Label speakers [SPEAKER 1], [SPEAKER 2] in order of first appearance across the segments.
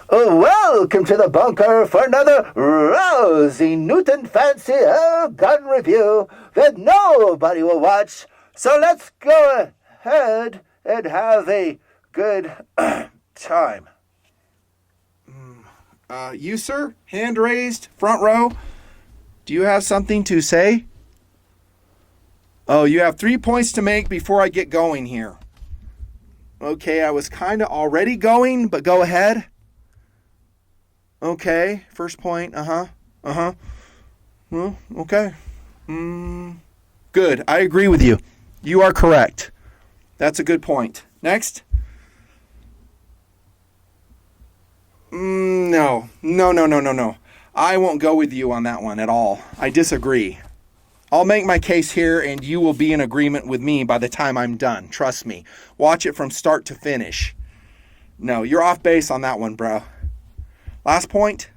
[SPEAKER 1] Welcome to the bunker for another rousing Newton Fancy Airgun review that nobody will watch. So let's go ahead and have a good time.
[SPEAKER 2] You, sir? Hand raised, front row. Do you have something to say? Oh, you have 3 points to make before I get going here. Okay, I was kind of already going, but go ahead. Okay, first point, Well, okay. Good, I agree with you. You are correct. That's a good point. Next. No. I won't go with you on that one at all. I disagree. I'll make my case here and you will be in agreement with me by the time I'm done. Trust me. Watch it from start to finish. No, you're off base on that one, bro. Last point?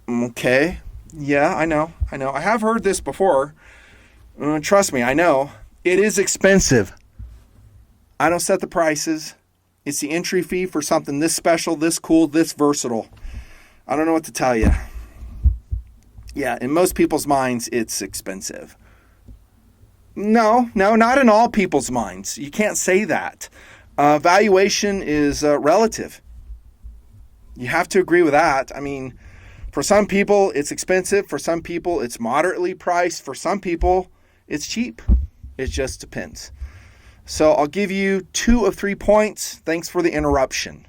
[SPEAKER 2] Okay. Yeah, I know. I have heard this before. Trust me, I know. It is expensive. I don't set the prices. It's the entry fee for something this special, this cool, this versatile. I don't know what to tell you. Yeah, in most people's minds, it's expensive. No, not in all people's minds. You can't say that. Valuation is relative. You have to agree with that. I mean, for some people, it's expensive. For some people, it's moderately priced. For some people, it's cheap. It just depends. So I'll give you 2 of 3 points. Thanks for the interruption.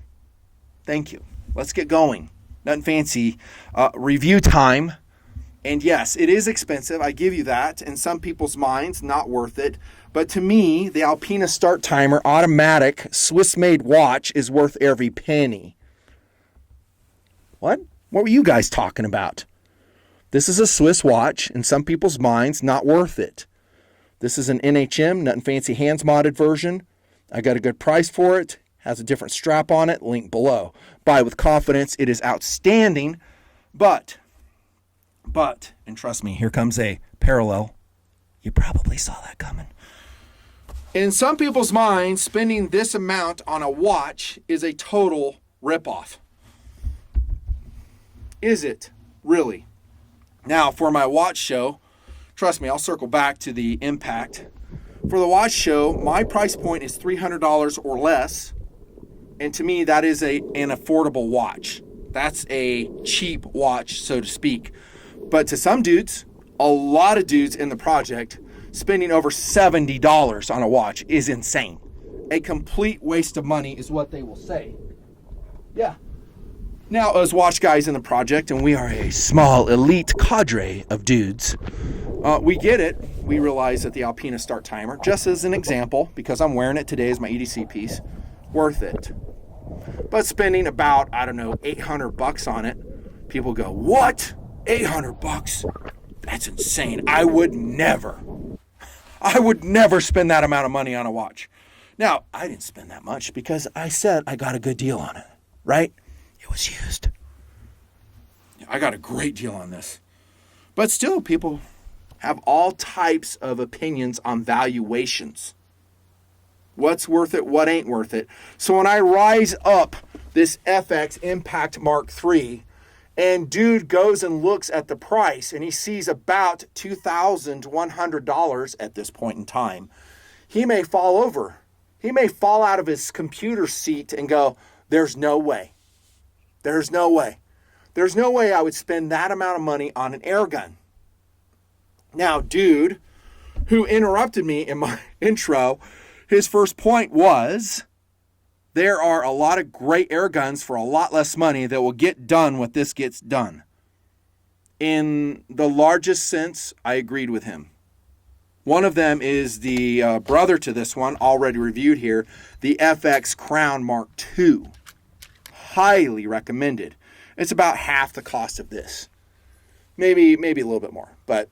[SPEAKER 2] Thank you. Let's get going. Nothing fancy. Review time. And yes, it is expensive. I give you that. In some people's minds, not worth it. But to me, the Alpina Start Timer automatic Swiss-made watch is worth every penny. What? What were you guys talking about? This is a Swiss watch. In some people's minds, not worth it. This is an NHM, Nothing Fancy Hands modded version. I got a good price for it. Has a different strap on it. Link below. Buy with confidence. It is outstanding. But, and trust me, here comes a parallel. You probably saw that coming. In some people's minds, spending this amount on a watch is a total ripoff. Is it? Really? Now, for my watch show, trust me, I'll circle back to the impact. For the watch show, my price point is $300 or less. And to me, that is an affordable watch. That's a cheap watch, so to speak. But to some dudes, a lot of dudes in the project, spending over $70 on a watch is insane. A complete waste of money is what they will say. Yeah. Now, as watch guys in the project, and we are a small elite cadre of dudes, we get it. We realize that the Alpina Start Timer, just as an example, because I'm wearing it today as my EDC piece, worth it. But spending about, $800 on it, people go, what? $800? That's insane. I would never spend that amount of money on a watch. Now, I didn't spend that much because I said I got a good deal on it, right? It was used. I got a great deal on this. But still, people have all types of opinions on valuations. What's worth it, what ain't worth it. So when I rise up this FX Impact Mark III, and dude goes and looks at the price, and he sees about $2,100 at this point in time, he may fall over. He may fall out of his computer seat and go, there's no way. There's no way. There's no way I would spend that amount of money on an airgun. Now, dude who interrupted me in my intro, his first point was, there are a lot of great air guns for a lot less money that will get done what this gets done. In the largest sense, I agreed with him. One of them is the brother to this one, already reviewed here, the FX Crown Mark II. Highly recommended. It's about half the cost of this. Maybe a little bit more. But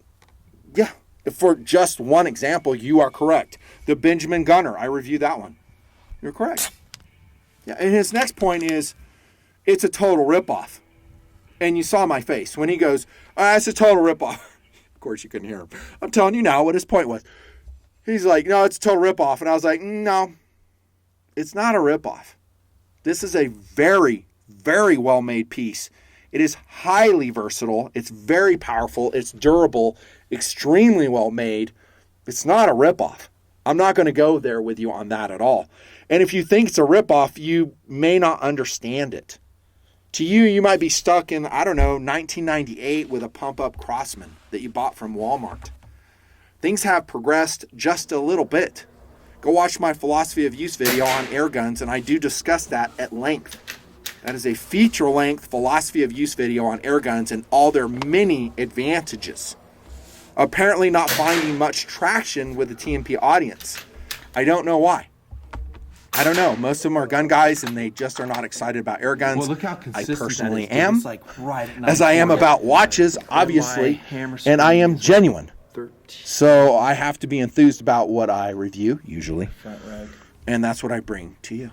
[SPEAKER 2] yeah, for just one example, you are correct. The Benjamin Gunner, I reviewed that one. You're correct. Yeah, and his next point is, it's a total ripoff. And you saw my face when he goes, it's a total ripoff. Of course, you couldn't hear him. I'm telling you now what his point was. He's like, no, it's a total ripoff. And I was like, no, It's not a ripoff. This is a very, very well-made piece. It is highly versatile. It's very powerful. It's durable, extremely well-made. It's not a ripoff. I'm not going to go there with you on that at all. And if you think it's a ripoff, you may not understand it. To you, you might be stuck in, 1998 with a pump-up Crossman that you bought from Walmart. Things have progressed just a little bit. Go watch my philosophy of use video on air guns, and I do discuss that at length. That is a feature-length philosophy of use video on air guns and all their many advantages. Apparently not finding much traction with the TNP audience. I don't know why. I don't know. Most of them are gun guys, and they just are not excited about air guns.
[SPEAKER 3] Well, look how consistent
[SPEAKER 2] I personally
[SPEAKER 3] that is,
[SPEAKER 2] am,
[SPEAKER 3] it's like right at
[SPEAKER 2] as I am about watches, obviously, and I am genuine. So I have to be enthused about what I review, usually, and that's what I bring to you.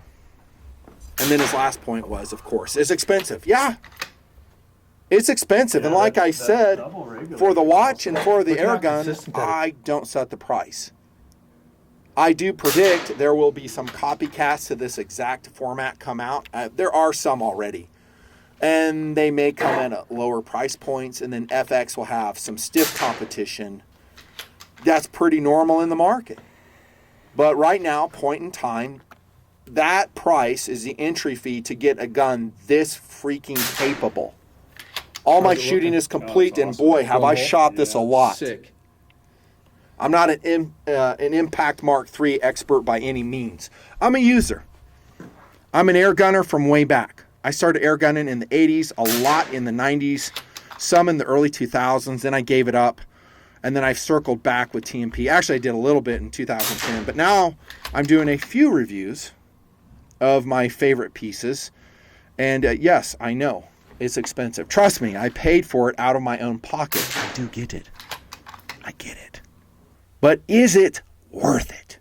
[SPEAKER 2] And then his last point was, of course, it's expensive. Yeah, it's expensive. And like I said, for the watch and for the air gun, I don't set the price. I do predict there will be some copycats to this exact format come out. There are some already. And they may come in at lower price points, and then FX will have some stiff competition. That's pretty normal in the market. But right now, point in time, that price is the entry fee to get a gun this freaking capable. All my shooting is complete, and boy, have I shot this a lot.
[SPEAKER 3] Sick.
[SPEAKER 2] I'm not an Impact Mark III expert by any means. I'm a user. I'm an air gunner from way back. I started air gunning in the 80s, a lot in the 90s, some in the early 2000s, then I gave it up. And then I've circled back with TNP. Actually, I did a little bit in 2010, but now I'm doing a few reviews of my favorite pieces. And yes, I know it's expensive. Trust me, I paid for it out of my own pocket. I do get it. I get it. But is it worth it?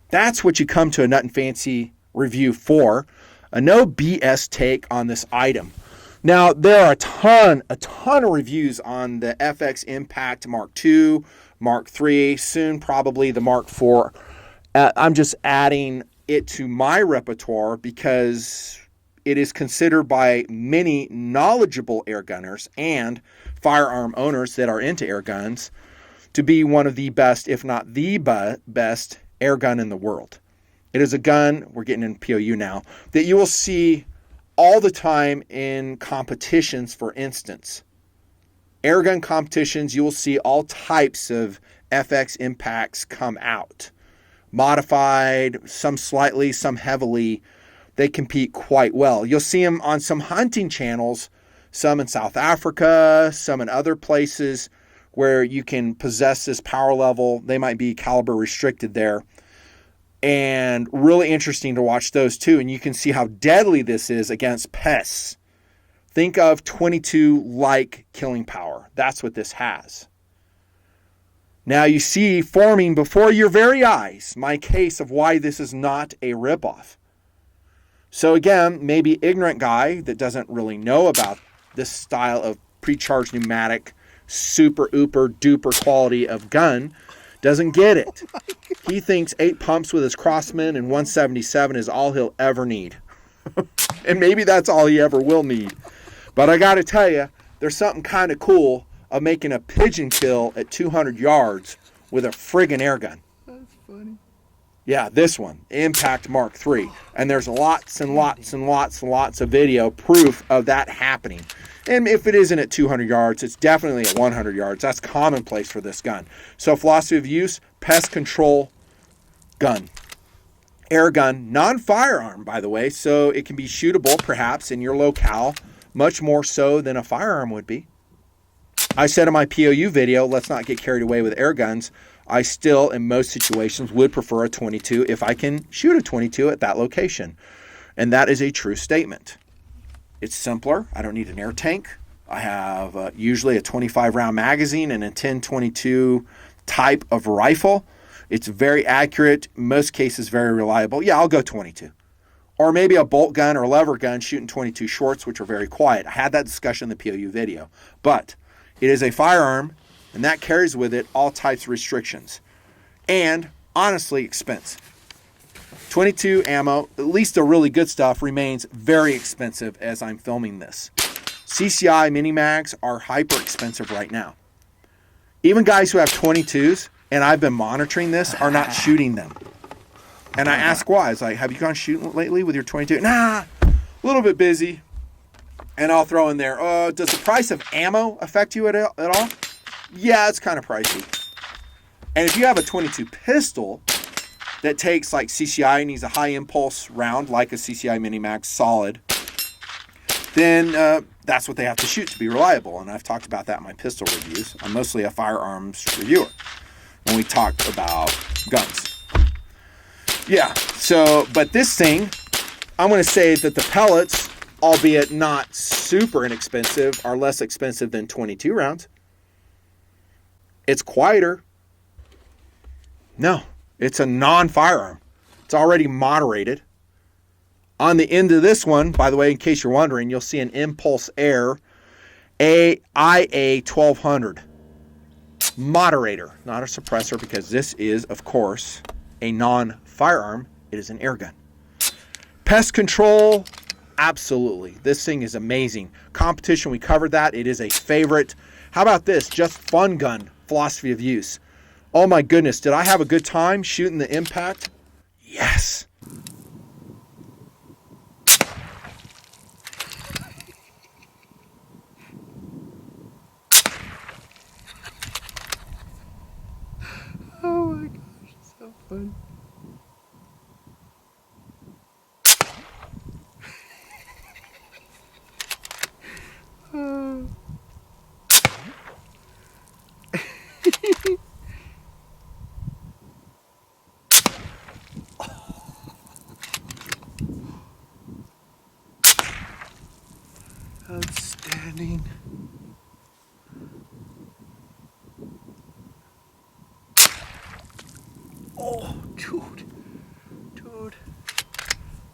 [SPEAKER 2] That's what you come to a Nut and Fancy review for. A no BS take on this item. Now, there are a ton of reviews on the FX Impact Mark II, Mark III, soon probably the Mark IV. I'm just adding it to my repertoire because it is considered by many knowledgeable air gunners and firearm owners that are into air guns to be one of the best, if not the best, air gun in the world. It is a gun, we're getting in POU now, that you will see all the time in competitions. For instance, airgun competitions, you will see all types of FX impacts come out. Modified, some slightly, some heavily. They compete quite well. You'll see them on some hunting channels, some in South Africa, some in other places where you can possess this power level. They might be caliber restricted there. And really interesting to watch those too. And you can see how deadly this is against pests. Think of 22-like killing power. That's what this has. Now you see forming before your very eyes my case of why this is not a ripoff. So again, maybe ignorant guy that doesn't really know about this style of pre-charged pneumatic, super ooper duper quality of gun doesn't get it. He thinks 8 pumps with his Crossman and 177 is all he'll ever need. And maybe that's all he ever will need. But I got to tell you, there's something kind of cool of making a pigeon kill at 200 yards with a friggin' air gun.
[SPEAKER 3] That's funny.
[SPEAKER 2] Yeah, this one, Impact Mark III. And there's lots and lots and lots and lots of video proof of that happening. And if it isn't at 200 yards, it's definitely at 100 yards. That's commonplace for this gun. So philosophy of use, pest control gun. Air gun, non-firearm, by the way, so it can be shootable perhaps in your locale, much more so than a firearm would be. I said in my POU video, let's not get carried away with air guns. I still, in most situations, would prefer a 22 if I can shoot a 22 at that location. And that is a true statement. It's simpler. I don't need an air tank. I have usually a 25-round magazine and a 10-22 type of rifle. It's very accurate, in most cases very reliable. Yeah, I'll go 22. Or maybe a bolt gun or lever gun shooting 22 shorts, which are very quiet. I had that discussion in the POU video. But it is a firearm, and that carries with it all types of restrictions. And, honestly, expense. .22 ammo, at least the really good stuff, remains very expensive as I'm filming this. CCI mini mags are hyper expensive right now. Even guys who have 22s, and I've been monitoring this, are not shooting them. And I ask why. It's like, have you gone shooting lately with your 22? Nah, a little bit busy. And I'll throw in there, does the price of ammo affect you at all? Yeah, it's kind of pricey. And if you have a 22 pistol that takes like CCI, needs a high impulse round like a CCI mini mag solid, then that's what they have to shoot to be reliable. And I've talked about that in my pistol reviews. I'm mostly a firearms reviewer when we talk about guns. Yeah, so, but this thing, I'm going to say that the pellets, albeit not super inexpensive, are less expensive than 22 rounds. It's quieter. No, it's a non-firearm. It's already moderated. On the end of this one, by the way, in case you're wondering, you'll see an Impulse Air IA 1200 moderator, not a suppressor, because this is, of course, a non-firearm. It is an air gun. Pest control, absolutely. This thing is amazing. Competition, we covered that. It is a favorite. How about this? Just fun gun philosophy of use. Oh my goodness, did I have a good time shooting the impact? Yes. Oh my gosh, it's so fun. Outstanding. Oh, dude.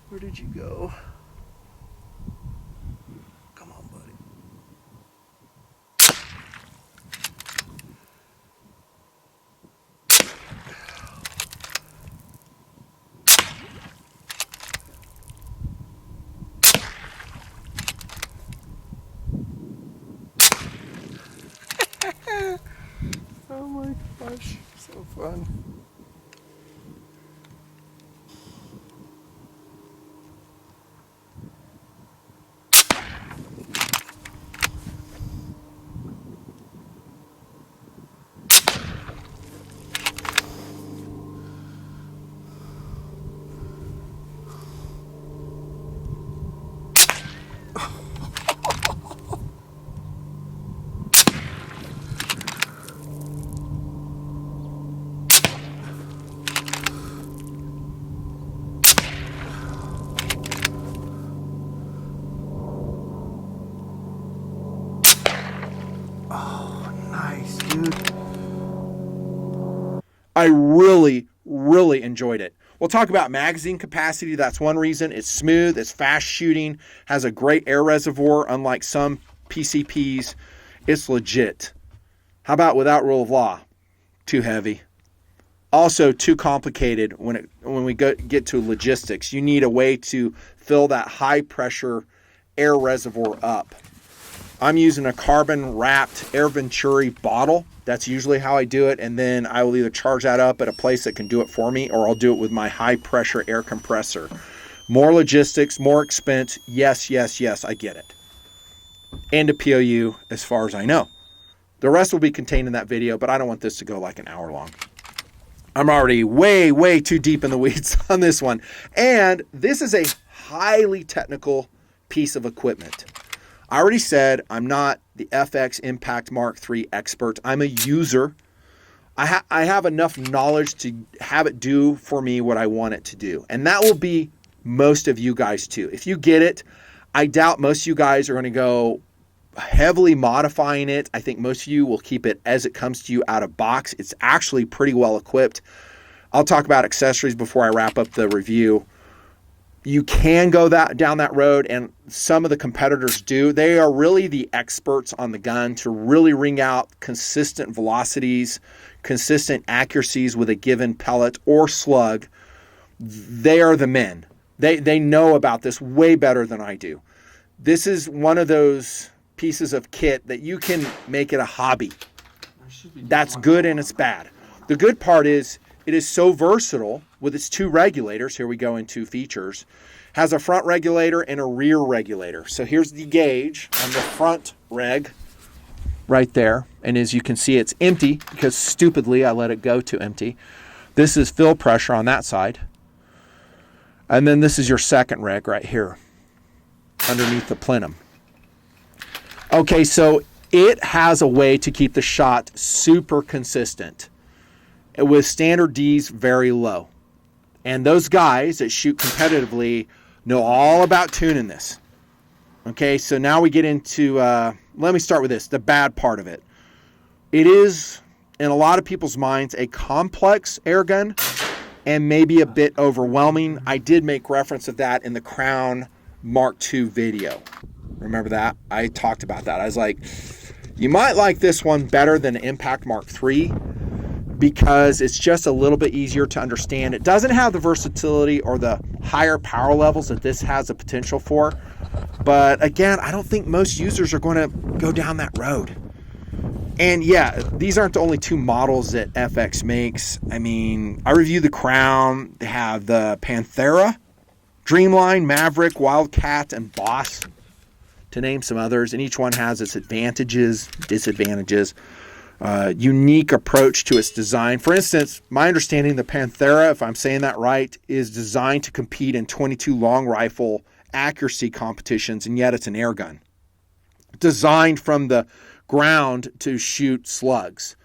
[SPEAKER 2] Where did you go? Come on, buddy. Oh my gosh, so fun. Nice, dude. I really enjoyed it. We'll talk about magazine capacity. That's one reason. It's smooth, it's fast shooting, has a great air reservoir, unlike some PCPs. It's legit. How about without rule of law? Too heavy. Also too complicated when we get to logistics. You need a way to fill that high pressure air reservoir up. I'm using a carbon wrapped Air Venturi bottle. That's usually how I do it. And then I will either charge that up at a place that can do it for me, or I'll do it with my high pressure air compressor. More logistics, more expense. Yes, I get it. And a POU as far as I know. The rest will be contained in that video, but I don't want this to go like an hour long. I'm already way too deep in the weeds on this one. And this is a highly technical piece of equipment. I already said I'm not the FX Impact Mark III expert. I'm a user. I have enough knowledge to have it do for me what I want it to do. And that will be most of you guys too. If you get it, I doubt most of you guys are going to go heavily modifying it. I think most of you will keep it as it comes to you out of box. It's actually pretty well equipped. I'll talk about accessories before I wrap up the review. You can go down that road, and some of the competitors do. They are really the experts on the gun to really ring out consistent velocities, consistent accuracies with a given pellet or slug. they are the men. They know about this way better than I do. This is one of those pieces of kit that you can make it a hobby. That's good and it's bad. The good part is it is so versatile with its 2 regulators. Here we go into features. Has a front regulator and a rear regulator. So here's the gauge on the front reg right there. And as you can see, it's empty because stupidly I let it go to empty. This is fill pressure on that side. And then this is your second reg right here underneath the plenum. Okay, so it has a way to keep the shot super consistent with standard Ds very low. And those guys that shoot competitively know all about tuning this. Okay, so now we get into, let me start with this, the bad part of it. It is, in a lot of people's minds, a complex air gun and maybe a bit overwhelming. I did make reference of that in the Crown Mark II video. Remember that? I talked about that. I was like, you might like this one better than Impact Mark III because it's just a little bit easier to understand. It doesn't have the versatility or the higher power levels that this has the potential for. But again, I don't think most users are going to go down that road. And yeah, these aren't the only 2 models that FX makes. I mean, I reviewed the Crown. They have the Panthera, Dreamline, Maverick, Wildcat, and Boss, to name some others. And each one has its advantages, disadvantages, unique approach to its design. For instance, my understanding, the Panthera, if I'm saying that right, is designed to compete in .22 long rifle accuracy competitions, and yet it's an air gun. Designed from the ground to shoot slugs.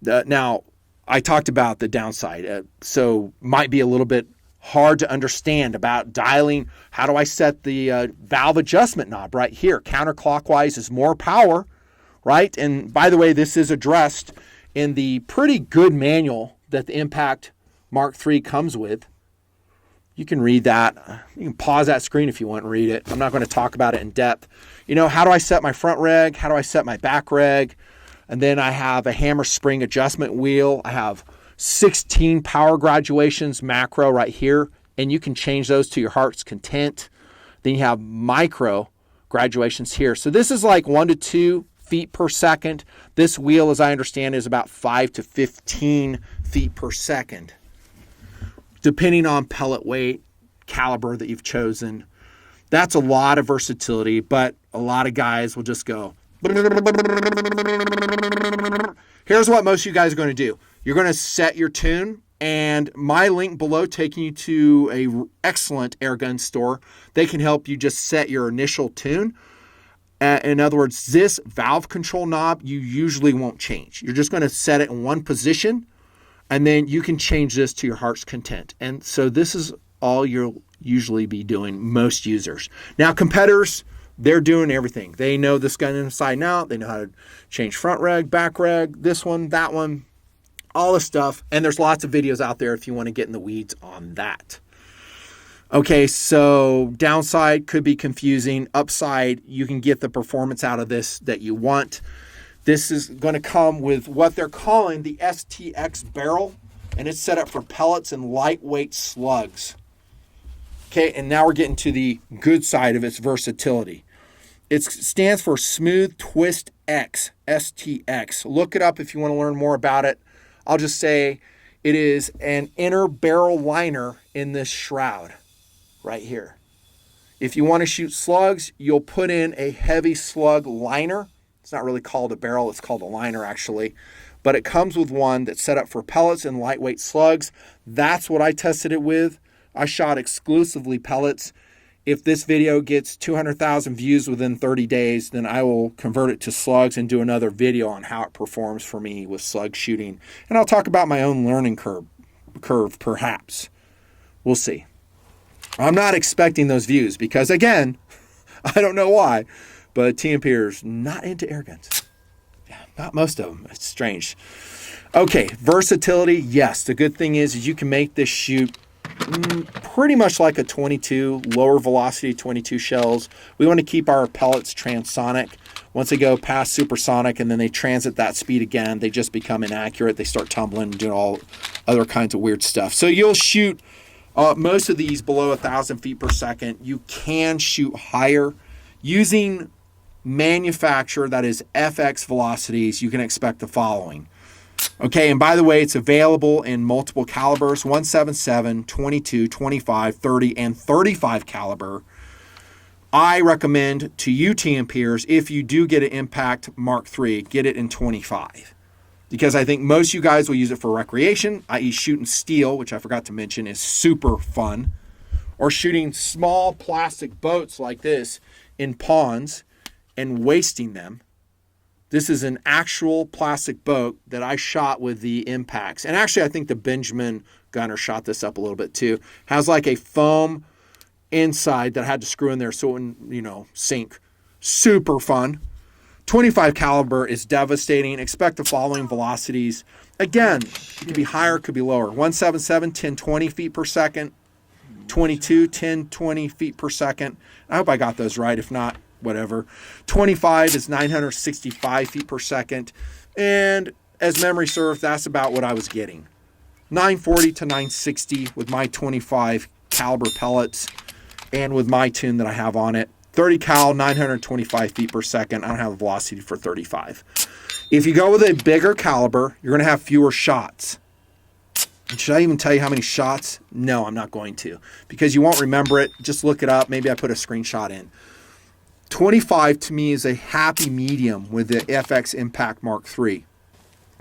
[SPEAKER 2] Now, I talked about the downside, so might be a little bit hard to understand about dialing. How do I set the valve adjustment knob right here? Counterclockwise is more power, right? And by the way, this is addressed in the pretty good manual that the Impact Mark III comes with. You can read that. You can pause that screen if you want and read it. I'm not going to talk about it in depth. You know, how do I set my front reg? How do I set my back reg? And then I have a hammer spring adjustment wheel. I have 16 power graduations macro right here, and you can change those to your heart's content. Then you have micro graduations here. So this is like 1 to 2 feet per second. This wheel, as I understand, is about 5 to 15 feet per second, depending on pellet weight, caliber that you've chosen. That's a lot of versatility, but a lot of guys will just go. Here's what most of you guys are going to do. You're going to set your tune, and my link below taking you to an excellent airgun store. They can help you just set your initial tune. In other words, this valve control knob, you usually won't change. You're just going to set it in one position, and then you can change this to your heart's content. And so this is all you'll usually be doing, most users. Now, competitors, they're doing everything. They know this gun inside and out. They know how to change front reg, back reg, this one, that one, all this stuff. And there's lots of videos out there if you want to get in the weeds on that. Okay, so downside could be confusing. Upside, you can get the performance out of this that you want. This is going to come with what they're calling the STX barrel, and it's set up for pellets and lightweight slugs. Okay, and now we're getting to the good side of its versatility. It stands for Smooth Twist X, STX. Look it up if you want to learn more about it. I'll just say it is an inner barrel liner in this shroud right here. If you want to shoot slugs, you'll put in a heavy slug liner. It's not really called a barrel, it's called a liner actually. But it comes with one that's set up for pellets and lightweight slugs. That's what I tested it with. I shot exclusively pellets. If this video gets 200,000 views within 30 days, then I will convert it to slugs and do another video on how it performs for me with slug shooting. And I'll talk about my own learning curve perhaps. We'll see. I'm not expecting those views because, again, I don't know why, but TNPers not into air guns. Yeah, not most of them. It's strange. Okay, versatility, yes. The good thing is you can make this shoot pretty much like a 22, lower velocity 22 shells. We want to keep our pellets transonic. Once they go past supersonic and then they transit that speed again, they just become inaccurate. They start tumbling and doing all other kinds of weird stuff. So you'll shoot most of these below 1,000 feet per second. You can shoot higher. Using manufacturer, that is FX velocities, you can expect the following. Okay, and by the way, it's available in multiple calibers, 177, 22, 25, 30, and 35 caliber. I recommend to you TNPers, if you do get an Impact Mark III, get it in 25. Because I think most of you guys will use it for recreation, i.e. shooting steel, which I forgot to mention is super fun, or shooting small plastic boats like this in ponds and wasting them. This is an actual plastic boat that I shot with the Impacts. And actually, I think the Benjamin gunner shot this up a little bit too. Has like a foam inside that I had to screw in there so it wouldn't, sink. Super fun. 25 caliber is devastating. Expect the following velocities. Again, it could be higher, it could be lower. 177, 1020 feet per second. 22, 1020 feet per second. I hope I got those right. If not, whatever. 25 is 965 feet per second. And as memory serves, that's about what I was getting. 940 to 960 with my 25 caliber pellets and with my tune that I have on it. 30 cal, 925 feet per second. I don't have a velocity for 35. If you go with a bigger caliber, you're going to have fewer shots. Should I even tell you how many shots? No, I'm not going to. Because you won't remember it. Just look it up. Maybe I put a screenshot in. 25 to me is a happy medium with the FX Impact Mark III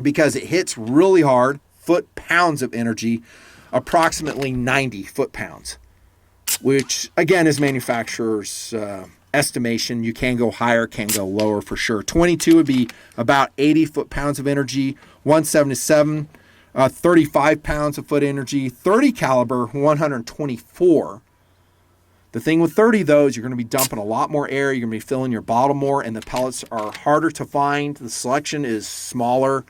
[SPEAKER 2] because it hits really hard, foot-pounds of energy, approximately 90 foot-pounds, which, again, is manufacturer's estimation. You can go higher, can go lower for sure. 22 would be about 80 foot-pounds of energy, 177, 35 pounds of foot energy, 30 caliber, 124. The thing with 30, though, is you're going to be dumping a lot more air. You're going to be filling your bottle more, and the pellets are harder to find. The selection is smaller.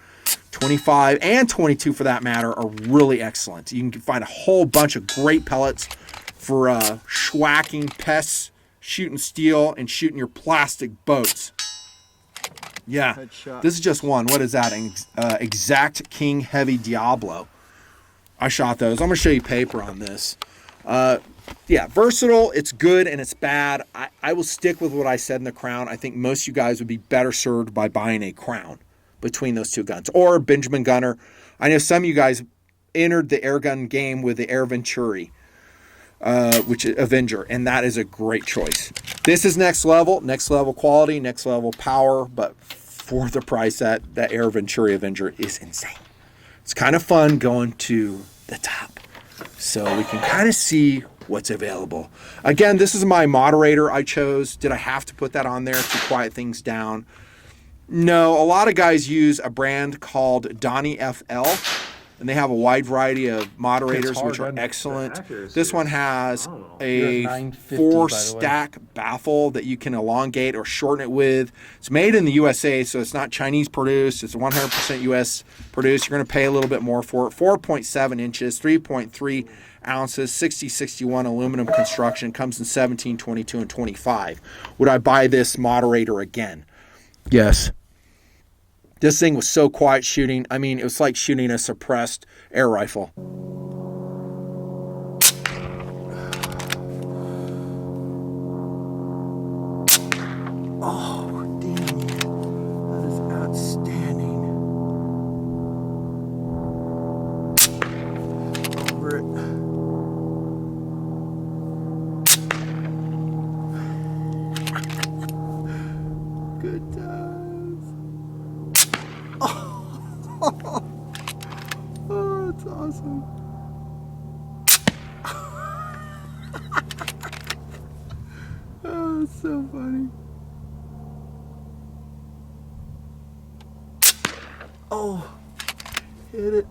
[SPEAKER 2] 25 and 22, for that matter, are really excellent. You can find a whole bunch of great pellets for schwacking pests, shooting steel, and shooting your plastic boats. Yeah,
[SPEAKER 3] Headshot.
[SPEAKER 2] This is just one. What is that? Exact King Heavy Diablo. I shot those. I'm going to show you paper on this. Yeah, versatile, it's good and it's bad. I will stick with what I said in the Crown. I think most of you guys would be better served by buying a Crown between those two guns. Or Benjamin Gunner. I know some of you guys entered the airgun game with the Air Venturi, which is Avenger, and that is a great choice. This is next level quality, next level power, but for the price, that Air Venturi Avenger is insane. It's kind of fun going to the top. So we can kind of see what's available. Again, this is my moderator I chose. Did I have to put that on there to quiet things down? No, a lot of guys use a brand called Donnie FL, and they have a wide variety of moderators, which are excellent. This one has a 4-stack baffle that you can elongate or shorten it with. It's made in the USA, so it's not Chinese produced. It's 100% US produced. You're going to pay a little bit more for it. 4.7 inches, 3.3 ounces, 6061 aluminum construction. Comes in 17, 22, and 25. Would I buy this moderator again? Yes. This thing was so quiet shooting. I mean, it was like shooting a suppressed air rifle. Oh, damn it. That is outstanding. Over it. Good times. Oh, that's awesome. Oh, it's so funny. Oh, hit it.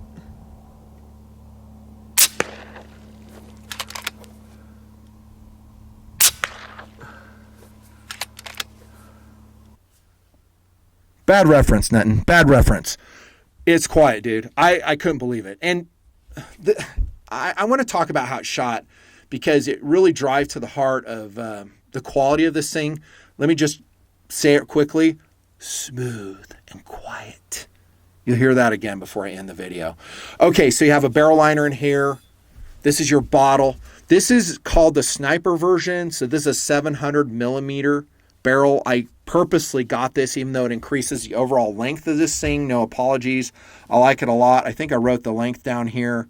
[SPEAKER 2] Bad reference, Netton. Bad reference. It's quiet, dude. I couldn't believe it. And I want to talk about how it shot because it really drives to the heart of the quality of this thing. Let me just say it quickly, smooth and quiet. You'll hear that again before I end the video. Okay, so you have a barrel liner in here. This is your bottle. This is called the sniper version. So this is a 700 millimeter barrel. I purposely got this even though it increases the overall length of this thing. No apologies. I like it a lot. I think I wrote the length down here.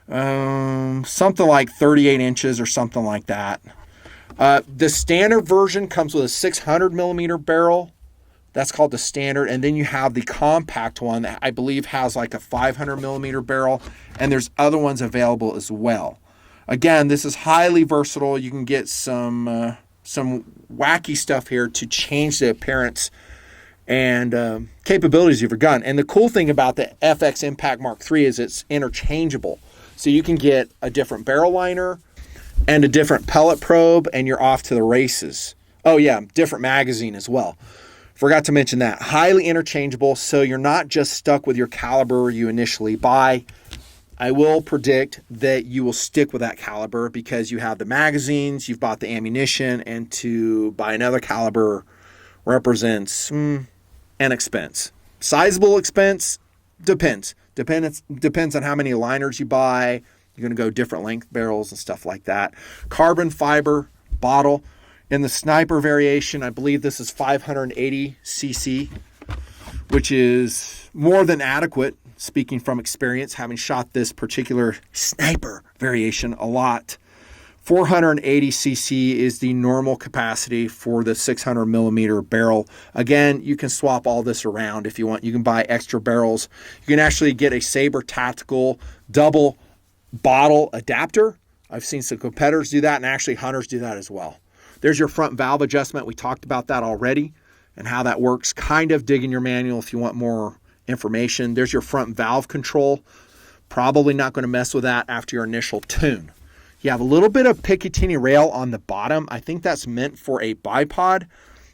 [SPEAKER 2] Something like 38 inches or something like that. The standard version comes with a 600 millimeter barrel. That's called the standard. And then you have the compact one that I believe has like a 500 millimeter barrel. And there's other ones available as well. Again, this is highly versatile. You can get some wacky stuff here to change the appearance and capabilities of your gun. And the cool thing about the FX Impact Mark III is it's interchangeable. So you can get a different barrel liner and a different pellet probe, and you're off to the races. Oh yeah, different magazine as well. Forgot to mention that. Highly interchangeable, so you're not just stuck with your caliber you initially buy. I will predict that you will stick with that caliber because you have the magazines, you've bought the ammunition, and to buy another caliber represents an expense. Sizable expense? Depends. Depends on how many liners you buy. You're going to go different length barrels and stuff like that. Carbon fiber bottle. In the sniper variation, I believe this is 580 cc, which is more than adequate, speaking from experience, having shot this particular sniper variation a lot. 480 cc is the normal capacity for the 600 millimeter barrel. Again, you can swap all this around if you want. You can buy extra barrels. You can actually get a Saber Tactical double bottle adapter. I've seen some competitors do that, and actually hunters do that as well. There's your front valve adjustment. We talked about that already and how that works. Kind of dig in your manual if you want more information. There's your front valve control. Probably not going to mess with that after your initial tune. You have a little bit of Picatinny rail on the bottom. I think that's meant for a bipod.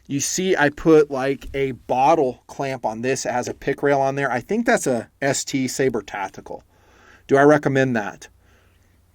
[SPEAKER 2] You see I put like a bottle clamp on this. It has a pick rail on there. I think that's a ST Saber Tactical. Do I recommend that?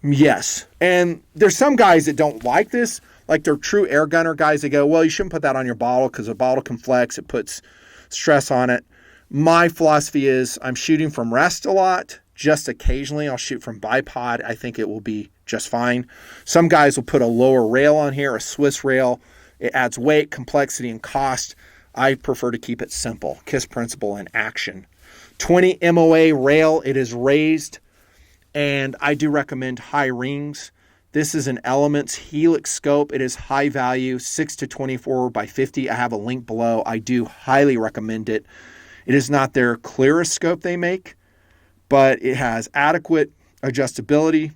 [SPEAKER 2] Yes. And there's some guys that don't like this. Like they're true air gunner guys that go, well, you shouldn't put that on your bottle because a bottle can flex. It puts stress on it. My philosophy is I'm shooting from rest a lot. Just occasionally I'll shoot from bipod. I think it will be just fine. Some guys will put a lower rail on here, a Swiss rail. It adds weight, complexity, and cost. I prefer to keep it simple. KISS principle in action. 20 MOA rail. It is raised, and I do recommend high rings. This is an Elements Helix scope. It is high value, 6 to 24 by 50. I have a link below. I do highly recommend it. It is not their clearest scope they make, but it has adequate adjustability,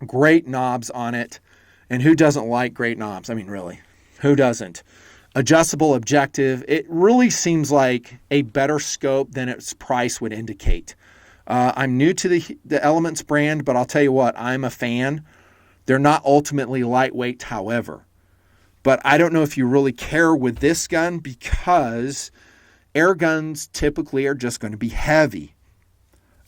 [SPEAKER 2] great knobs on it. And who doesn't like great knobs? I mean, really, who doesn't? Adjustable objective. It really seems like a better scope than its price would indicate. I'm new to the Elements brand, but I'll tell you what, I'm a fan. They're not ultimately lightweight, however. But I don't know if you really care with this gun because air guns typically are just going to be heavy.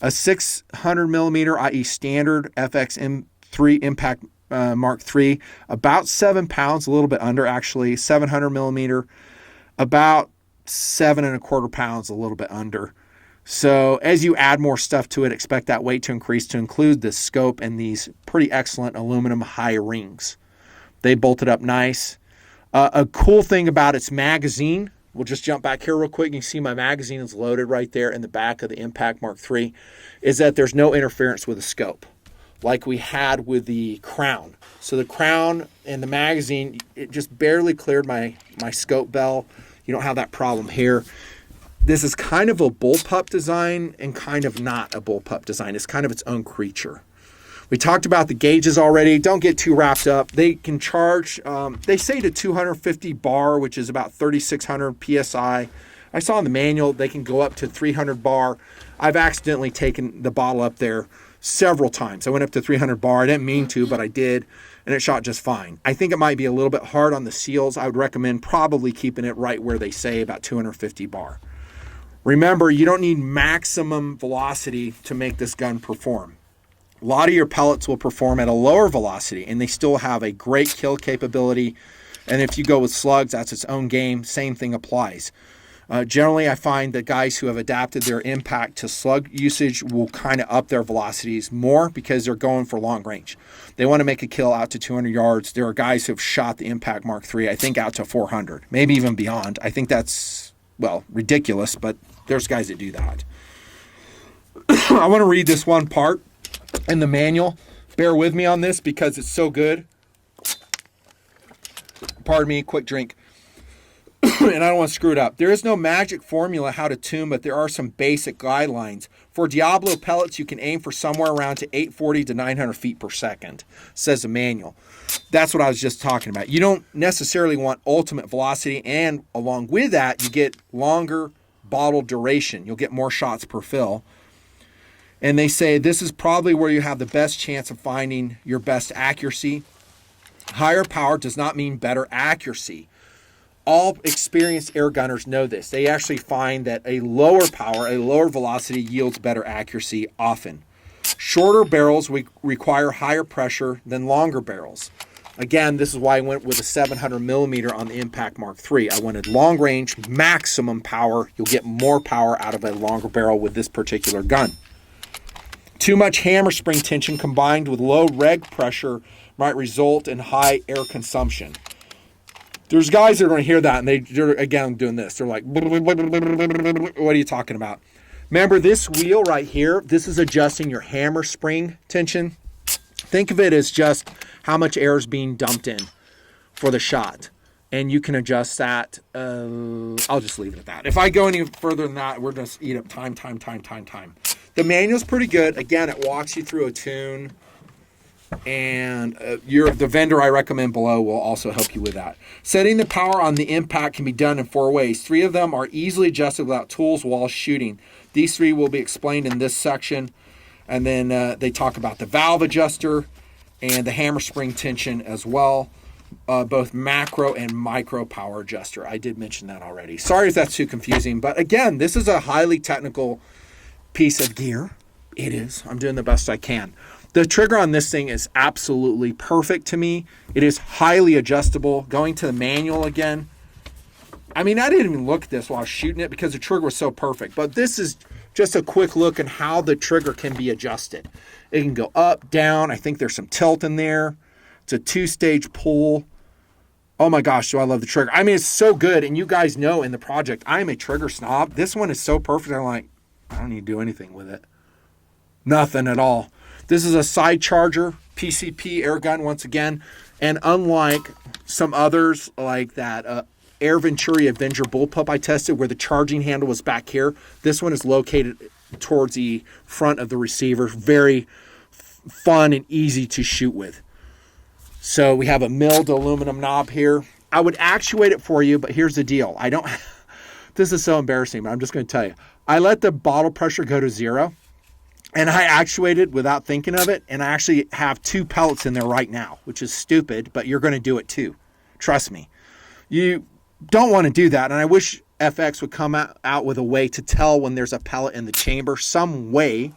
[SPEAKER 2] A 600 millimeter, i.e. standard FX M3 Impact Mark III, about 7 pounds, a little bit under actually. 700 millimeter, about 7.25 pounds, a little bit under. So as you add more stuff to it, expect that weight to increase to include this scope and these pretty excellent aluminum high rings. They bolted up nice. A cool thing about its magazine, we'll just jump back here real quick. You can see my magazine is loaded right there in the back of the Impact Mark III, is that there's no interference with the scope like we had with the Crown. So the Crown and the magazine, it just barely cleared my scope bell. You don't have that problem here. This is kind of a bullpup design and kind of not a bullpup design. It's kind of its own creature. We talked about the gauges already. Don't get too wrapped up. They can charge, they say to 250 bar, which is about 3,600 PSI. I saw in the manual they can go up to 300 bar. I've accidentally taken the bottle up there several times. I went up to 300 bar. I didn't mean to, but I did, and it shot just fine. I think it might be a little bit hard on the seals. I would recommend probably keeping it right where they say, about 250 bar. Remember, you don't need maximum velocity to make this gun perform. A lot of your pellets will perform at a lower velocity, and they still have a great kill capability. And if you go with slugs, that's its own game. Same thing applies. Generally, I find that guys who have adapted their impact to slug usage will kind of up their velocities more because they're going for long range. They want to make a kill out to 200 yards. There are guys who have shot the Impact Mark III, I think, out to 400, maybe even beyond. I think that's, well, ridiculous, but there's guys that do that. I want to read this one part in the manual. Bear with me on this because it's so good. Pardon me, quick drink. And I don't want to screw it up. There is no magic formula how to tune, but there are some basic guidelines. For Diablo pellets, you can aim for somewhere around to 840 to 900 feet per second, says the manual. That's what I was just talking about. You don't necessarily want ultimate velocity, and along with that, you get longer bottle duration. You'll get more shots per fill. And they say this is probably where you have the best chance of finding your best accuracy. Higher power does not mean better accuracy. All experienced air gunners know this. They actually find that a lower power, a lower velocity yields better accuracy often. Shorter barrels require higher pressure than longer barrels. Again, this is why I went with a 700 millimeter on the Impact Mark III. I wanted long range, maximum power. You'll get more power out of a longer barrel with this particular gun. Too much hammer spring tension combined with low reg pressure might result in high air consumption. There's guys that are going to hear that, and they're, again, doing this. They're like, what are you talking about? Remember, this wheel right here, this is adjusting your hammer spring tension. Think of it as just how much air is being dumped in for the shot. And you can adjust that. I'll just leave it at that. If I go any further than that, we're going to eat up time. The manual's pretty good. Again, it walks you through a tune. And the vendor I recommend below will also help you with that. Setting the power on the impact can be done in 4 ways. 3 of them are easily adjusted without tools while shooting. These 3 will be explained in this section. And then they talk about the valve adjuster and the hammer spring tension as well. Both macro and micro power adjuster. I did mention that already. Sorry if that's too confusing. But again, this is a highly technical piece of gear. It is. I'm doing the best I can. The trigger on this thing is absolutely perfect to me. It is highly adjustable. Going to the manual again. I mean, I didn't even look at this while I was shooting it because the trigger was so perfect. But this is just a quick look at how the trigger can be adjusted. It can go up, down. I think there's some tilt in there. It's a 2-stage pull. Oh my gosh, do I love the trigger. I mean, it's so good. And you guys know in the project, I'm a trigger snob. This one is so perfect. I'm like, I don't need to do anything with it. Nothing at all. This is a side charger, PCP air gun once again. And unlike some others like that Air Venturi Avenger bullpup I tested where the charging handle was back here, this one is located towards the front of the receiver. Very fun and easy to shoot with. So we have a milled aluminum knob here. I would actuate it for you, but here's the deal. This is so embarrassing, but I'm just going to tell you. I let the bottle pressure go to 0. And I actuated without thinking of it, and I actually have 2 pellets in there right now, which is stupid, but you're going to do it too. Trust me. You don't want to do that, and I wish FX would come out with a way to tell when there's a pellet in the chamber, some way.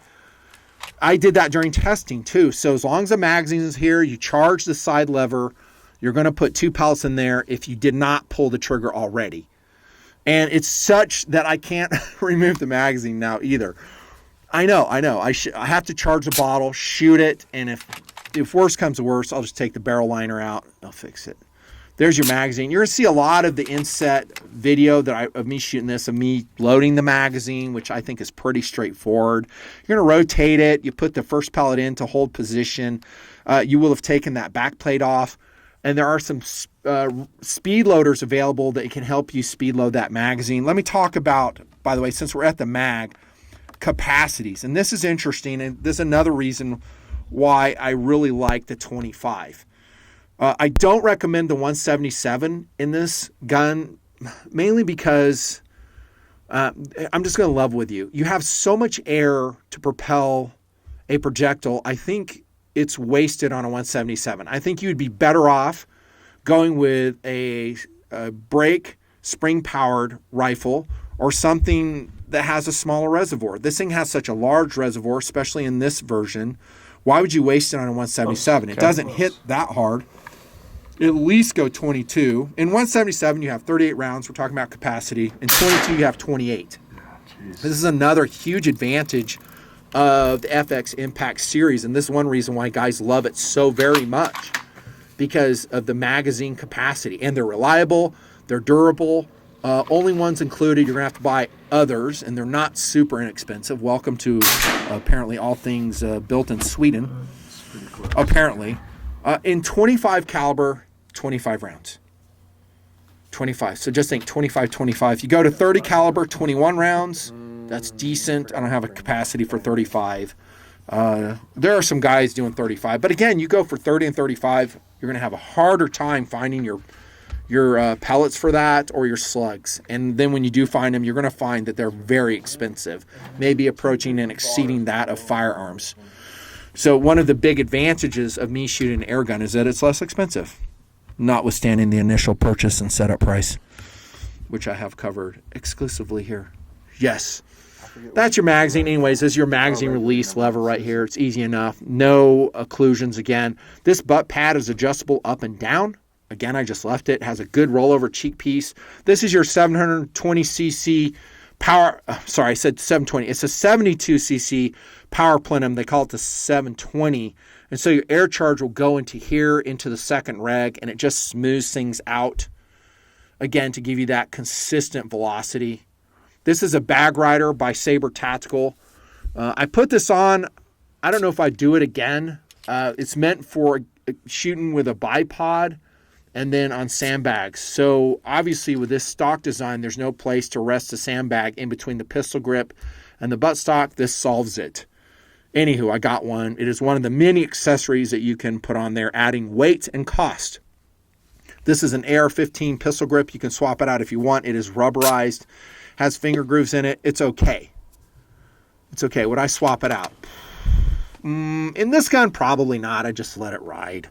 [SPEAKER 2] I did that during testing too. So as long as the magazine is here, you charge the side lever, you're going to put 2 pellets in there if you did not pull the trigger already. And it's such that I can't remove the magazine now either. I know. I have to charge the bottle, shoot it, and if worse comes to worse, I'll just take the barrel liner out. I'll fix it. There's your magazine. You're going to see a lot of the inset video of me shooting this, of me loading the magazine, which I think is pretty straightforward. You're going to rotate it. You put the first pellet in to hold position. You will have taken that back plate off. And there are some speed loaders available that can help you speed load that magazine. Let me talk about, by the way, since we're at the mag, capacities. And this is interesting, and this is another reason why I really like the 25. I don't recommend the 177 in this gun, mainly because I'm just going to level with you. You have so much air to propel a projectile. I think it's wasted on a 177. I think you'd be better off going with a brake spring-powered rifle or something that has a smaller reservoir. This thing has such a large reservoir, especially in this version. Why would you waste it on a 177? It doesn't hit that hard. at least go 22. In 177, you have 38 rounds. We're talking about capacity. In 22, you have 28. This is another huge advantage of the FX Impact series, and this is one reason why guys love it so very much, because of the magazine capacity. And they're reliable, they're durable. Only ones included, you're going to have to buy others, and they're not super inexpensive. Welcome to apparently all things built in Sweden. Apparently. In 25 caliber, 25 rounds. 25. So just think 25, 25. You go to 30 caliber, 21 rounds. That's decent. I don't have a capacity for 35. There are some guys doing 35. But again, you go for 30 and 35, you're going to have a harder time finding your pellets for that or your slugs. And then when you do find them, you're going to find that they're very expensive, maybe approaching and exceeding that of firearms. So one of the big advantages of me shooting an air gun is that it's less expensive, notwithstanding the initial purchase and setup price, which I have covered exclusively here. Yes. That's your magazine. Anyways, this is your magazine release lever right here. It's easy enough. No occlusions again. This butt pad is adjustable up and down. Again, I just left it. It has a good rollover cheek piece. This is your 720cc power. Sorry, I said 720. It's a 72cc power plenum. They call it the 720. And so your air charge will go into here, into the second reg, and it just smooths things out, again, to give you that consistent velocity. This is a Bag Rider by Saber Tactical. I put this on. I don't know if I'd do it again. It's meant for shooting with a bipod and then on sandbags. So obviously with this stock design, there's no place to rest the sandbag in between the pistol grip and the buttstock. This solves it. Anywho, I got one. It is one of the many accessories that you can put on there, adding weight and cost. This is an AR-15 pistol grip. You can swap it out if you want. It is rubberized, has finger grooves in it. It's okay. It's okay. Would I swap it out? In this gun, probably not. I just let it ride.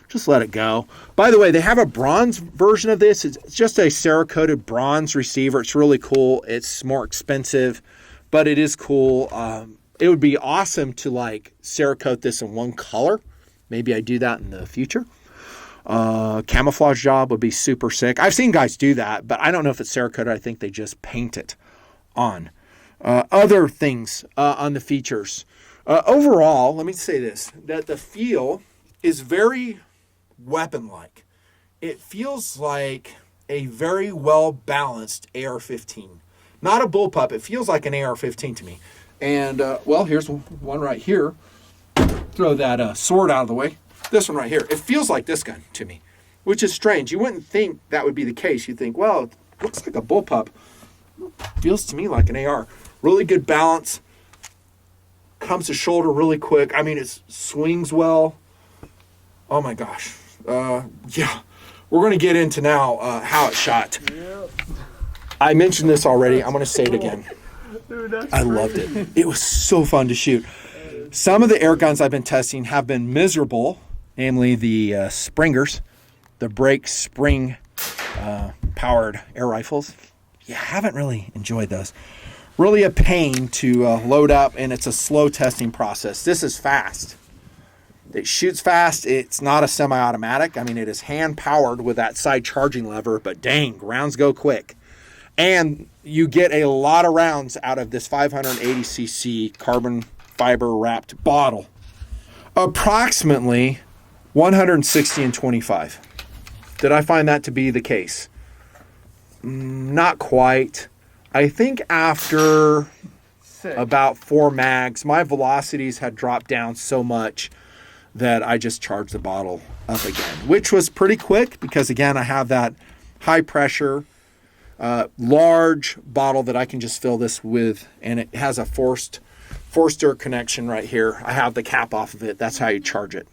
[SPEAKER 2] Just let it go. By the way, they have a bronze version of this. It's just a Cerakoted bronze receiver. It's really cool. It's more expensive, but it is cool. It would be awesome to like Cerakote this in one color. Maybe I do that in the future. Camouflage job would be super sick. I've seen guys do that, but I don't know if it's Cerakoted. I think they just paint it on. Other things on the features. Overall, let me say this, that the feel is very weapon-like. It feels like a very well-balanced AR-15. Not a bullpup. It feels like an AR-15 to me. And, well, here's one right here. Throw that sword out of the way. This one right here. It feels like this gun to me, which is strange. You wouldn't think that would be the case. You'd think, well, it looks like a bullpup. Feels to me like an AR. Really good balance. Comes to shoulder really quick. I mean, it swings well. Oh, my gosh. Yeah. We're going to get into now how it shot. Yep. I mentioned this already. I'm going to say it again. Dude, I loved it. It was so fun to shoot. Some of the air guns I've been testing have been miserable, namely the Springers, the brake spring powered air rifles. Yeah, I haven't really enjoyed those. Really a pain to load up, and it's a slow testing process. This is fast. It shoots fast. It's not a semi-automatic. I mean, it is hand-powered with that side charging lever, but dang, rounds go quick. And you get a lot of rounds out of this 580cc carbon fiber wrapped bottle. Approximately 160 and 25. Did I find that to be the case? Not quite. I think after about 4 mags, my velocities had dropped down so much that I just charged the bottle up again, which was pretty quick because, again, I have that high pressure, large bottle that I can just fill this with, and it has a forced-air connection right here. I have the cap off of it. That's how you charge it.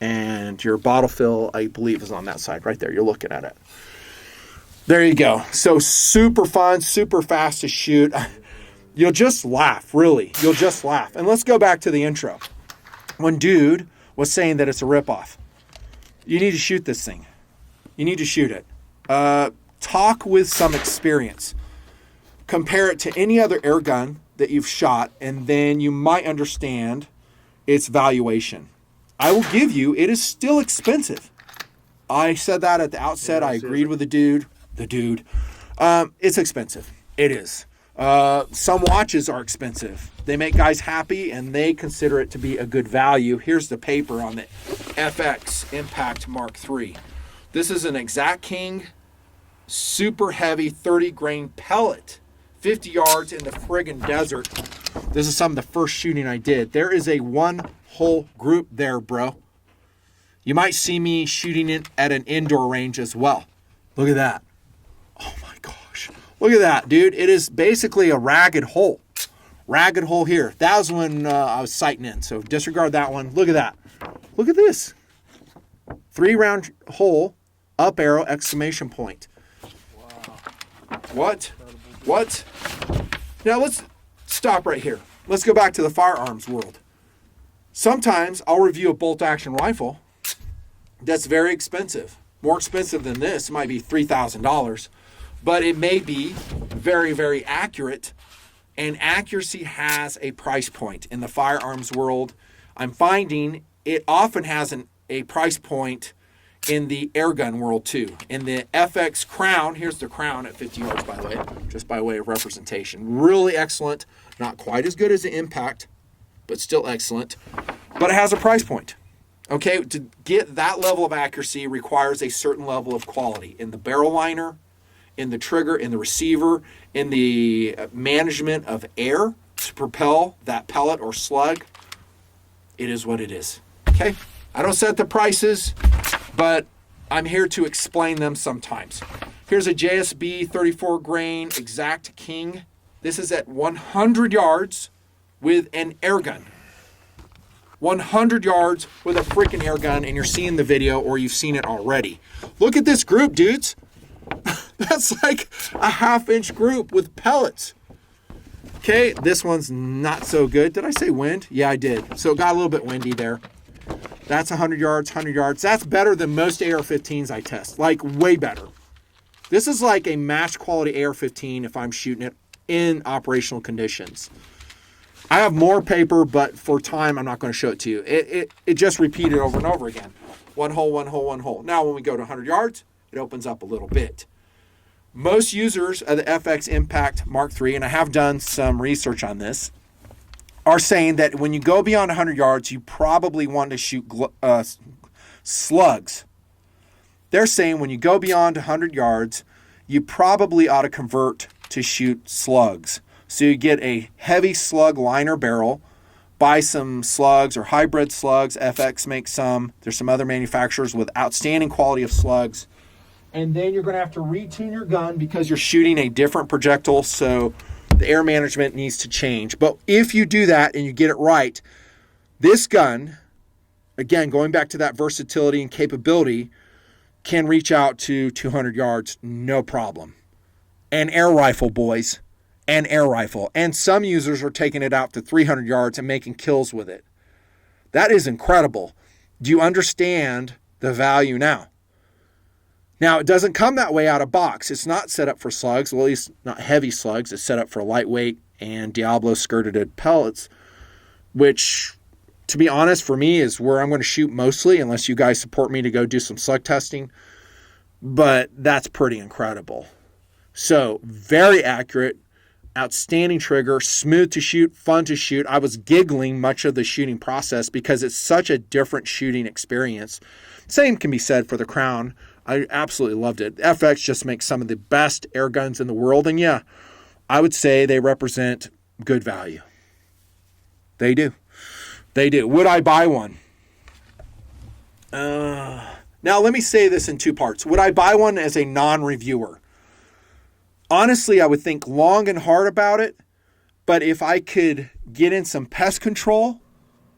[SPEAKER 2] And your bottle fill, I believe, is on that side right there. You're looking at it. There you go. So super fun, super fast to shoot. You'll just laugh, really. You'll just laugh. And let's go back to the intro. When dude was saying that it's a ripoff, you need to shoot this thing. You need to shoot it. Talk with some experience. Compare it to any other air gun that you've shot, and then you might understand its valuation. I will give you, it is still expensive. I said that at the outset. I agreed with the dude. It's expensive. It is. Some watches are expensive. They make guys happy, and they consider it to be a good value. Here's the paper on the FX Impact Mark III. This is an Exact King, super heavy 30-grain pellet, 50 yards in the friggin' desert. This is some of the first shooting I did. There is a one-hole group there, bro. You might see me shooting it at an indoor range as well. Look at that. Oh my gosh. Look at that, dude. It is basically a ragged hole. Ragged hole here. That was when I was sighting in, so disregard that one. Look at that. Look at this. 3-round hole, up arrow, exclamation point. Wow. What? Now let's stop right here. Let's go back to the firearms world. Sometimes I'll review a bolt-action rifle that's very expensive. More expensive than this. It might be $3,000. But it may be very, very accurate. And accuracy has a price point. In the firearms world, I'm finding it often has a price point in the airgun world too. In the FX Crown, here's the Crown at 50 yards, by the way, just by way of representation. Really excellent. Not quite as good as the Impact, but still excellent. But it has a price point. Okay, to get that level of accuracy requires a certain level of quality in the barrel liner, in the trigger, in the receiver, in the management of air to propel that pellet or slug. It is what it is. Okay? I don't set the prices, but I'm here to explain them sometimes. Here's a JSB 34 grain Exact King. This is at 100 yards with an air gun. 100 yards with a freaking air gun, and you're seeing the video or you've seen it already. Look at this group, dudes. That's like a half-inch group with pellets. Okay, this one's not so good. Did I say wind? Yeah, I did. So it got a little bit windy there. That's 100 yards, 100 yards. That's better than most AR-15s I test. Like, way better. This is like a match quality AR-15 if I'm shooting it in operational conditions. I have more paper, but for time, I'm not going to show it to you. It just repeated over and over again. One hole, one hole, one hole. Now, when we go to 100 yards, it opens up a little bit. Most users of the FX Impact Mark III, and I have done some research on this, are saying that when you go beyond 100 yards, you probably want to shoot slugs. They're saying when you go beyond 100 yards, you probably ought to convert to shoot slugs. So you get a heavy slug liner barrel, buy some slugs or hybrid slugs. FX makes some. There's some other manufacturers with outstanding quality of slugs. And then you're going to have to retune your gun because you're shooting a different projectile, so the air management needs to change. But if you do that and you get it right, this gun, again, going back to that versatility and capability, can reach out to 200 yards, no problem. An air rifle, boys. An air rifle. And some users are taking it out to 300 yards and making kills with it. That is incredible. Do you understand the value now? Now, it doesn't come that way out of box. It's not set up for slugs, well, at least not heavy slugs. It's set up for lightweight and Diablo skirted pellets, which, to be honest, for me is where I'm going to shoot mostly, unless you guys support me to go do some slug testing. But that's pretty incredible. So, very accurate, outstanding trigger, smooth to shoot, fun to shoot. I was giggling much of the shooting process because it's such a different shooting experience. Same can be said for the Crown. I absolutely loved it. FX just makes some of the best air guns in the world. And yeah, I would say they represent good value. They do. They do. Would I buy one? Now, let me say this in two parts. Would I buy one as a non-reviewer? Honestly, I would think long and hard about it. But if I could get in some pest control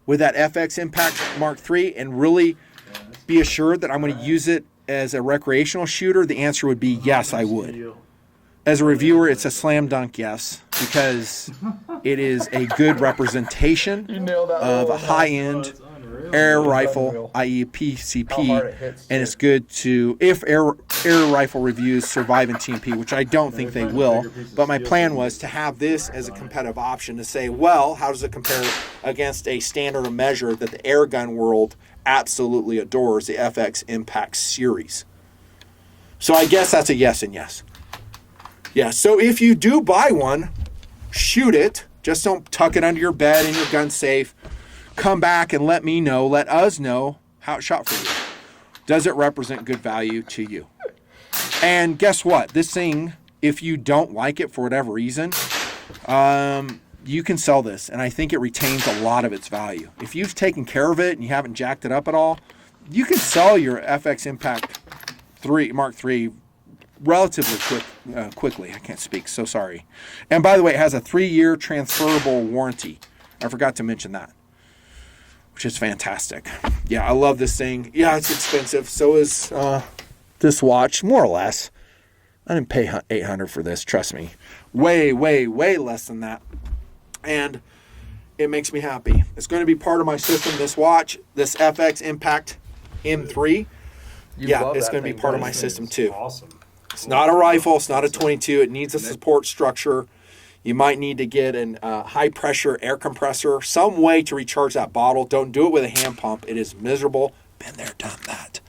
[SPEAKER 2] with that FX Impact Mark III and really be assured that I'm going to use it as a recreational shooter, the answer would be yes, I would. As a reviewer, it's a slam dunk yes, because it is a good representation of a high-end air rifle, i.e. PCP, and it's good to, if air rifle reviews survive in TNP, which I don't think they will, but my plan was to have this as a competitive option to say, well, how does it compare against a standard of measure that the air gun world absolutely adores the FX Impact series. So I guess that's a yes and yes. Yeah, so if you do buy one, shoot it. Just don't tuck it under your bed in your gun safe. Come back and let me know, let us know how it shot for you. Does it represent good value to you? And guess what? This thing, if you don't like it for whatever reason, you can sell this. And I think it retains a lot of its value. If you've taken care of it and you haven't jacked it up at all, you can sell your FX Impact Mark III relatively quickly. I can't speak, so sorry. And by the way, it has a 3-year transferable warranty. I forgot to mention that, which is fantastic. Yeah, I love this thing. Yeah, it's expensive. So is this watch, more or less. I didn't pay $800 for this, trust me. Way, way, way less than that. And it makes me happy. It's going to be part of my system, this watch, this FX Impact M3. Yeah, it's going to be part of my system too.
[SPEAKER 3] Awesome.
[SPEAKER 2] It's not a rifle. It's not a 22. It needs a support structure. You might need to get a high-pressure air compressor, some way to recharge that bottle. Don't do it with a hand pump. It is miserable. Been there, done that.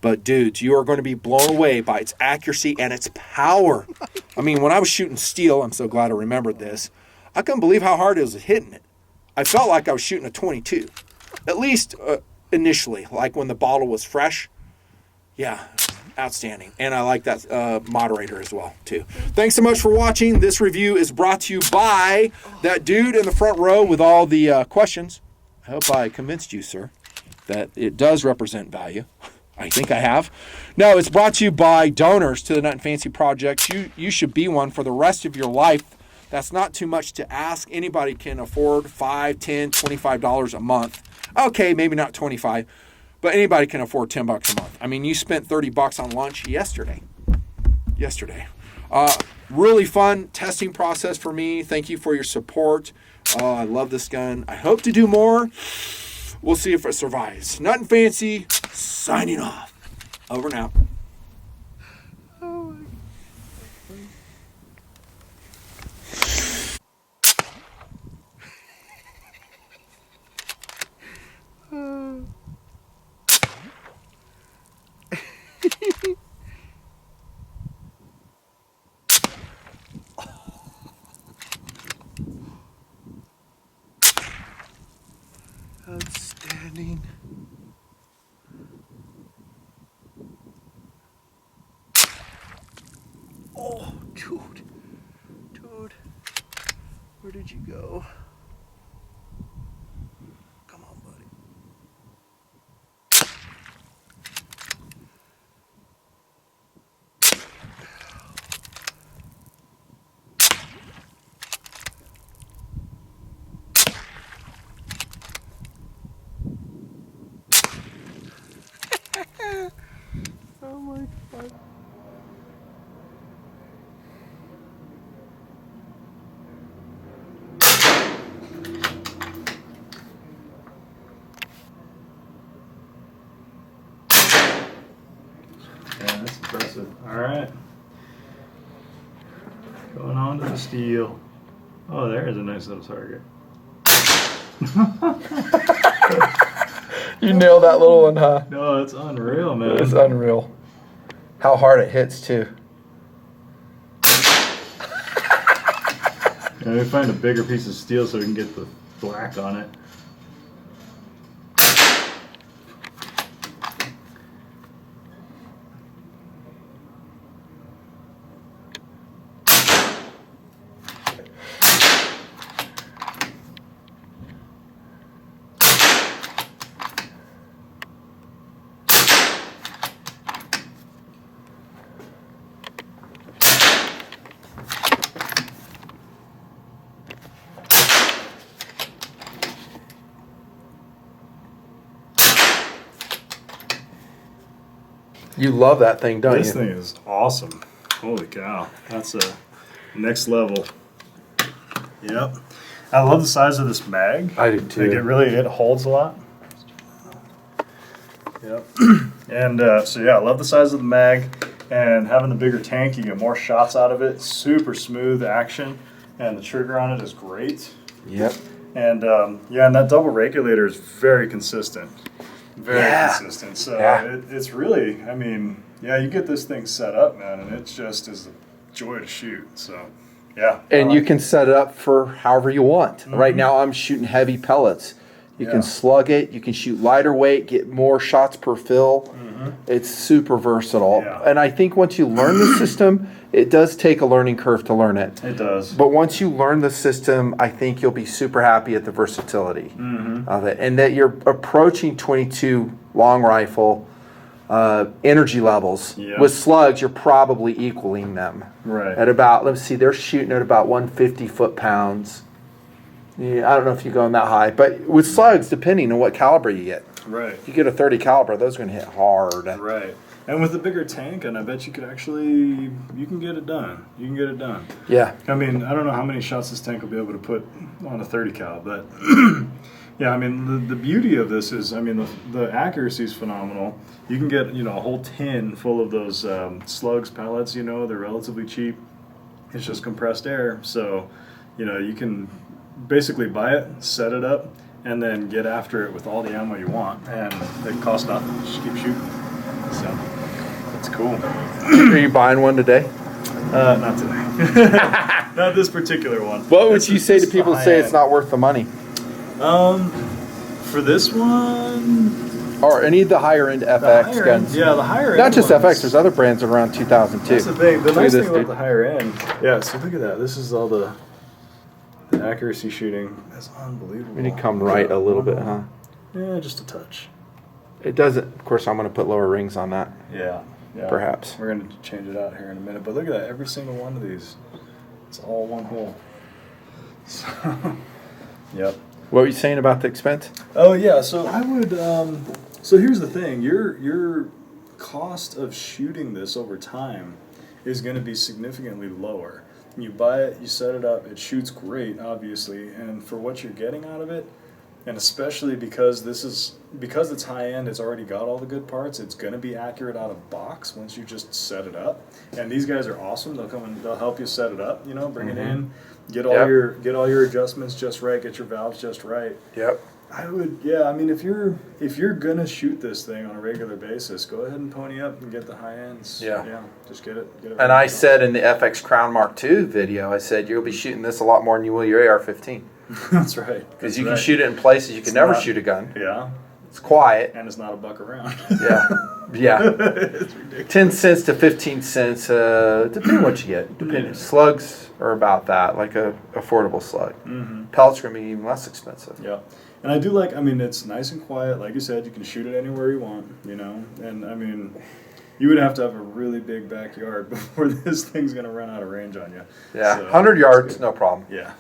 [SPEAKER 2] But, dudes, you are going to be blown away by its accuracy and its power. I mean, when I was shooting steel, I'm so glad I remembered this, I couldn't believe how hard it was hitting it. I felt like I was shooting a 22, at least initially, like when the bottle was fresh. Yeah, outstanding. And I like that moderator as well, too. Thanks so much for watching. This review is brought to you by that dude in the front row with all the questions. I hope I convinced you, sir, that it does represent value. I think I have. No, it's brought to you by donors to the Nut and Fancy Project. You should be one for the rest of your life. That's not too much to ask. Anybody can afford $5, $10, $25 a month. Okay, maybe not 25. But anybody can afford $10 a month. I mean, you spent $30 on lunch yesterday. Really fun testing process for me. Thank you for your support. I love this gun. I hope to do more. We'll see if it survives. Nut and Fancy, signing off. Over and out.
[SPEAKER 1] Outstanding. Oh, dude, where did you go? Come on, buddy. Oh my God.
[SPEAKER 3] Yeah, that's impressive. All right. Going on to the steel. Oh, there's a nice little target.
[SPEAKER 4] You nailed that little one, huh?
[SPEAKER 3] No, it's unreal, man.
[SPEAKER 4] It's unreal. How hard it hits, too.
[SPEAKER 3] Yeah, we find a bigger piece of steel so we can get the black on it.
[SPEAKER 4] You love that thing, don't
[SPEAKER 3] This
[SPEAKER 4] you?
[SPEAKER 3] thing is awesome. Holy cow. That's a next level. Yep. I love the size of this mag.
[SPEAKER 4] I do too.
[SPEAKER 3] Like it holds a lot. Yep. And so yeah, I love the size of the mag, and having the bigger tank, you get more shots out of it. Super smooth action, and the trigger on it is great.
[SPEAKER 4] Yep.
[SPEAKER 3] And yeah, and that double regulator is very consistent. Very consistent. So it's really, I mean, yeah, you get this thing set up, man, and it just is a joy to shoot. So, yeah.
[SPEAKER 4] And you can set it up for however you want.
[SPEAKER 3] Mm-hmm.
[SPEAKER 4] Right now I'm shooting heavy pellets. You can slug it. You can shoot lighter weight, get more shots per fill. It's super versatile.
[SPEAKER 3] Yeah.
[SPEAKER 4] And I think once you learn the system, it does take a learning curve to learn it.
[SPEAKER 3] It does.
[SPEAKER 4] But once you learn the system, I think you'll be super happy at the versatility of it. And that you're approaching 22 long rifle energy levels.
[SPEAKER 3] Yeah.
[SPEAKER 4] With slugs, you're probably equaling them.
[SPEAKER 3] Right.
[SPEAKER 4] At about, let's see, they're shooting at about 150 foot-pounds. Yeah, I don't know if you're going that high, but with slugs, depending on what caliber you get.
[SPEAKER 3] Right.
[SPEAKER 4] If you get a 30 caliber, those are going to hit hard.
[SPEAKER 3] Right. And with the bigger tank, and I bet you could actually, you can get it done. You can get it done.
[SPEAKER 4] Yeah.
[SPEAKER 3] I mean, I don't know how many shots this tank will be able to put on a 30 cal, but yeah, I mean, the beauty of this is, I mean, the accuracy is phenomenal. You can get, a whole tin full of those slugs pellets, they're relatively cheap. It's just compressed air. So, you can basically buy it, set it up, and then get after it with all the ammo you want. And it costs nothing. Just keep shooting. So, it's cool.
[SPEAKER 4] Are you buying one today?
[SPEAKER 3] Not today. Not this particular one.
[SPEAKER 4] What would you say to people who say it's not worth the money?
[SPEAKER 3] For this one,
[SPEAKER 4] Or any of the higher end FX guns?
[SPEAKER 3] Yeah, the higher end.
[SPEAKER 4] Not just
[SPEAKER 3] ones.
[SPEAKER 4] FX, there's other brands that are around 2000 too.
[SPEAKER 3] That's the thing. The
[SPEAKER 4] Look at
[SPEAKER 3] nice
[SPEAKER 4] this,
[SPEAKER 3] thing about
[SPEAKER 4] dude.
[SPEAKER 3] the higher end, yeah. So look at that. This is all the accuracy shooting. That's unbelievable.
[SPEAKER 4] We need to come right a little bit, huh?
[SPEAKER 3] Yeah, just a touch.
[SPEAKER 4] It doesn't. Of course, I'm going to put lower rings on that.
[SPEAKER 3] Yeah.
[SPEAKER 4] Perhaps.
[SPEAKER 3] We're going to change it out here in a minute. But look at that. Every single one of these, it's all one hole. So, yep.
[SPEAKER 4] What were you saying about the expense?
[SPEAKER 3] Oh yeah, so I would. So here's the thing: your cost of shooting this over time is going to be significantly lower. You buy it, you set it up, it shoots great, obviously, and for what you're getting out of it, and especially because it's high end, it's already got all the good parts. It's going to be accurate out of box once you just set it up. And these guys are awesome. They'll come and they'll help you set it up. Bring it in, get all your adjustments just right, get your valves just right.
[SPEAKER 4] Yep.
[SPEAKER 3] I would, yeah. I mean, if you're gonna shoot this thing on a regular basis, go ahead and pony up and get the high ends.
[SPEAKER 4] Yeah.
[SPEAKER 3] Just get it.
[SPEAKER 4] And I said in the FX Crown Mark II video, I said you'll be shooting this a lot more than you will your AR-15.
[SPEAKER 3] That's right.
[SPEAKER 4] Because you can shoot it in places you can never shoot a gun.
[SPEAKER 3] Yeah.
[SPEAKER 4] It's quiet.
[SPEAKER 3] And it's not a buck around.
[SPEAKER 4] Yeah.
[SPEAKER 3] It's ridiculous.
[SPEAKER 4] 10 cents to 15 cents, depending on what you get. Depending. Slugs are about that, like a affordable slug. Pellets are going to be even less expensive.
[SPEAKER 3] Yeah. And I do like, I mean, it's nice and quiet. Like you said, you can shoot it anywhere you want, And, I mean, you would have to have a really big backyard before this thing's going to run out of range on you.
[SPEAKER 4] Yeah,
[SPEAKER 3] So,
[SPEAKER 4] 100 yards, no problem.
[SPEAKER 3] Yeah.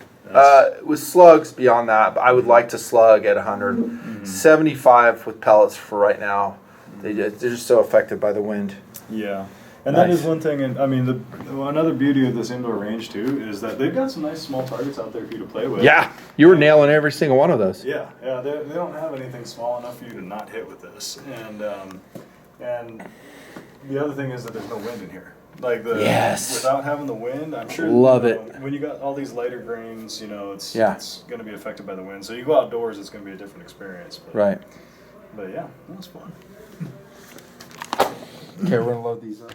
[SPEAKER 4] With slugs, beyond that, I would like to slug at 100. 75 with pellets for right now. They're just so affected by the wind.
[SPEAKER 3] Yeah. And
[SPEAKER 4] Nice.
[SPEAKER 3] that is one thing, and I mean, another beauty of this indoor range, too, is that they've got some nice small targets out there for you to play with.
[SPEAKER 4] Yeah, you were nailing every single one of those.
[SPEAKER 3] Yeah, they don't have anything small enough for you to not hit with this. And the other thing is that there's no wind in here. Like without having the wind, I'm sure.
[SPEAKER 4] Love it.
[SPEAKER 3] When you got all these lighter grains, it's going to be affected by the wind. So you go outdoors, it's going to be a different experience. But,
[SPEAKER 4] Right.
[SPEAKER 3] But yeah, that was fun.
[SPEAKER 4] Okay, we're going to load these up.